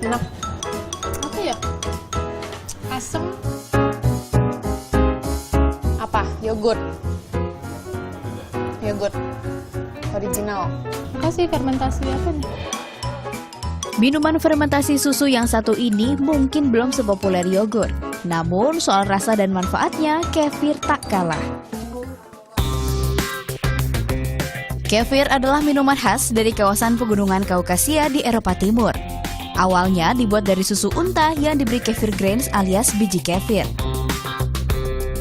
Enak. Apa ya? Asem. Apa? Yogurt. Yogurt. Original. Makasih, fermentasi apa nih? Minuman fermentasi susu yang satu ini mungkin belum sepopuler yogurt. Namun soal rasa dan manfaatnya, kefir tak kalah. Kefir adalah minuman khas dari kawasan pegunungan Kaukasia di Eropa Timur. Awalnya dibuat dari susu unta yang diberi kefir grains alias biji kefir.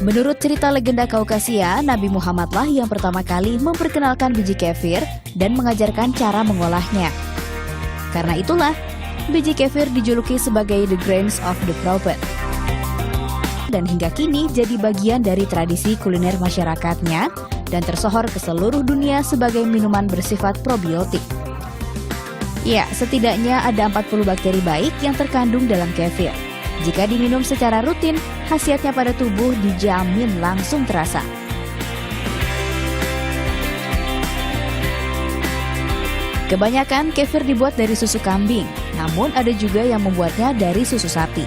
Menurut cerita legenda Kaukasia, Nabi Muhammadlah yang pertama kali memperkenalkan biji kefir dan mengajarkan cara mengolahnya. Karena itulah, biji kefir dijuluki sebagai the grains of the prophet. Dan hingga kini jadi bagian dari tradisi kuliner masyarakatnya dan tersohor ke seluruh dunia sebagai minuman bersifat probiotik. Ya, setidaknya ada 40 bakteri baik yang terkandung dalam kefir. Jika diminum secara rutin, khasiatnya pada tubuh dijamin langsung terasa. Kebanyakan kefir dibuat dari susu kambing, namun ada juga yang membuatnya dari susu sapi.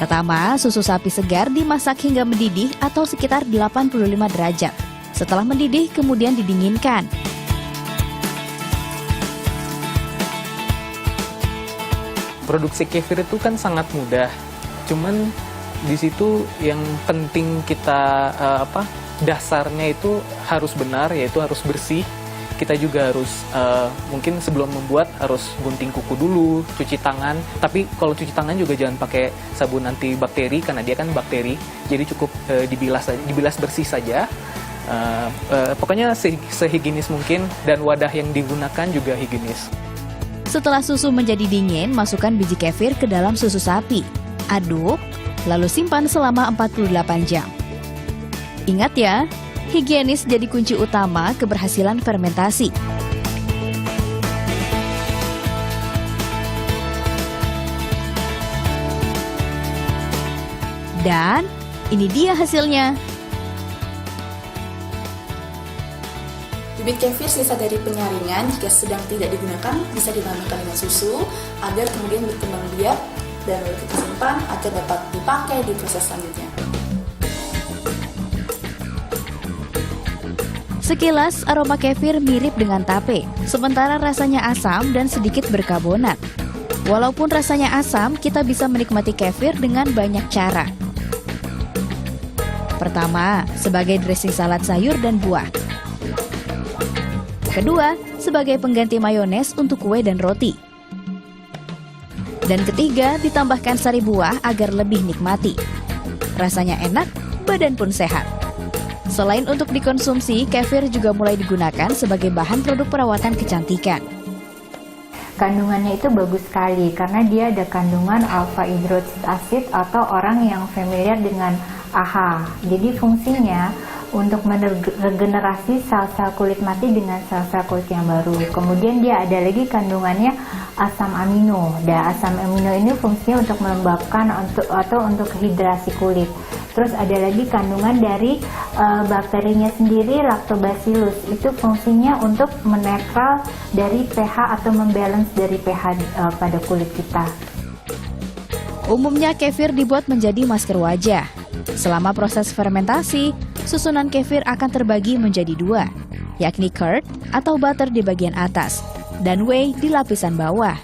Pertama, susu sapi segar dimasak hingga mendidih atau sekitar 85 derajat. Setelah mendidih, kemudian didinginkan. Produksi kefir itu kan sangat mudah. Cuman di situ yang penting kita dasarnya itu harus benar, yaitu harus bersih. Kita juga harus mungkin sebelum membuat harus gunting kuku dulu, cuci tangan. Tapi kalau cuci tangan juga jangan pakai sabun antibakteri karena dia kan bakteri. Jadi cukup dibilas bersih saja. Pokoknya sehigienis mungkin dan wadah yang digunakan juga higienis. Setelah susu menjadi dingin, masukkan biji kefir ke dalam susu sapi. Aduk, lalu simpan selama 48 jam. Ingat ya, higienis jadi kunci utama keberhasilan fermentasi. Dan ini dia hasilnya. Bibit kefir sisa dari penyaringan jika sedang tidak digunakan bisa ditambahkan dengan susu agar kemudian berkembang biak dan lalu kita simpan agar dapat dipakai di proses selanjutnya. Sekilas, aroma kefir mirip dengan tape, sementara rasanya asam dan sedikit berkarbonat. Walaupun rasanya asam, kita bisa menikmati kefir dengan banyak cara. Pertama, sebagai dressing salad sayur dan buah. Kedua, sebagai pengganti mayones untuk kue dan roti. Dan ketiga, ditambahkan sari buah agar lebih nikmati. Rasanya enak, badan pun sehat. Selain untuk dikonsumsi, kefir juga mulai digunakan sebagai bahan produk perawatan kecantikan. Kandungannya itu bagus sekali karena dia ada kandungan alpha hydroxy acid atau orang yang familiar dengan AHA. Jadi fungsinya untuk meregenerasi sel-sel kulit mati dengan sel-sel kulit yang baru. Kemudian dia ada lagi kandungannya asam amino. Dan asam amino ini fungsinya untuk melembabkan atau untuk hidrasi kulit. Terus ada lagi kandungan dari bakterinya sendiri, lactobacillus. Itu fungsinya untuk menetral dari pH atau membalance dari pH pada kulit kita. Umumnya kefir dibuat menjadi masker wajah. Selama proses fermentasi, susunan kefir akan terbagi menjadi dua, yakni curd atau butter di bagian atas dan whey di lapisan bawah.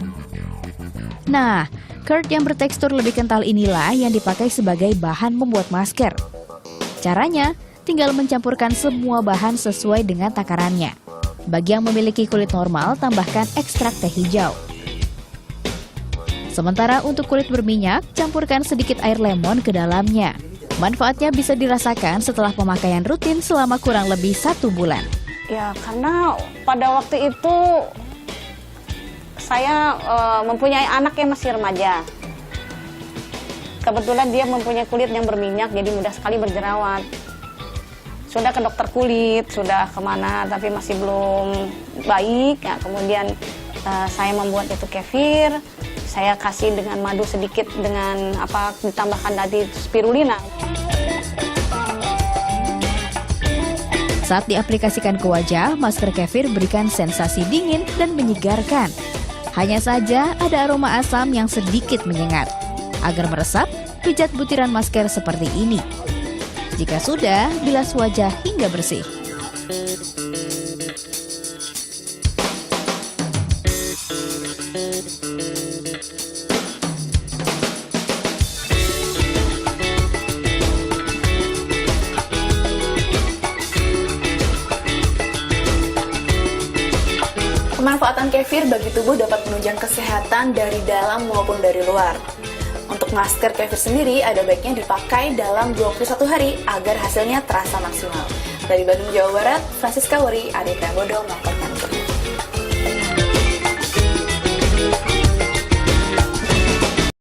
Nah, curd yang bertekstur lebih kental inilah yang dipakai sebagai bahan membuat masker. Caranya, tinggal mencampurkan semua bahan sesuai dengan takarannya. Bagi yang memiliki kulit normal, tambahkan ekstrak teh hijau. Sementara untuk kulit berminyak, campurkan sedikit air lemon ke dalamnya. Manfaatnya bisa dirasakan setelah pemakaian rutin selama kurang lebih 1 bulan. Ya, karena pada waktu itu saya mempunyai anak yang masih remaja. Kebetulan dia mempunyai kulit yang berminyak, jadi mudah sekali berjerawat. Sudah ke dokter kulit, sudah kemana, tapi masih belum baik. Ya, kemudian saya membuat itu kefir. Saya kasih dengan madu sedikit dengan ditambahkan tadi spirulina. Saat diaplikasikan ke wajah, masker kefir berikan sensasi dingin dan menyegarkan. Hanya saja ada aroma asam yang sedikit menyengat. Agar meresap, pijat butiran masker seperti ini. Jika sudah, bilas wajah hingga bersih. Pemanfaatan kefir bagi tubuh dapat menunjang kesehatan dari dalam maupun dari luar. Untuk masker kefir sendiri ada baiknya dipakai dalam 21 hari agar hasilnya terasa maksimal. Dari Bandung, Jawa Barat, Francisca Wuri, Adi Prabodo, melaporkan.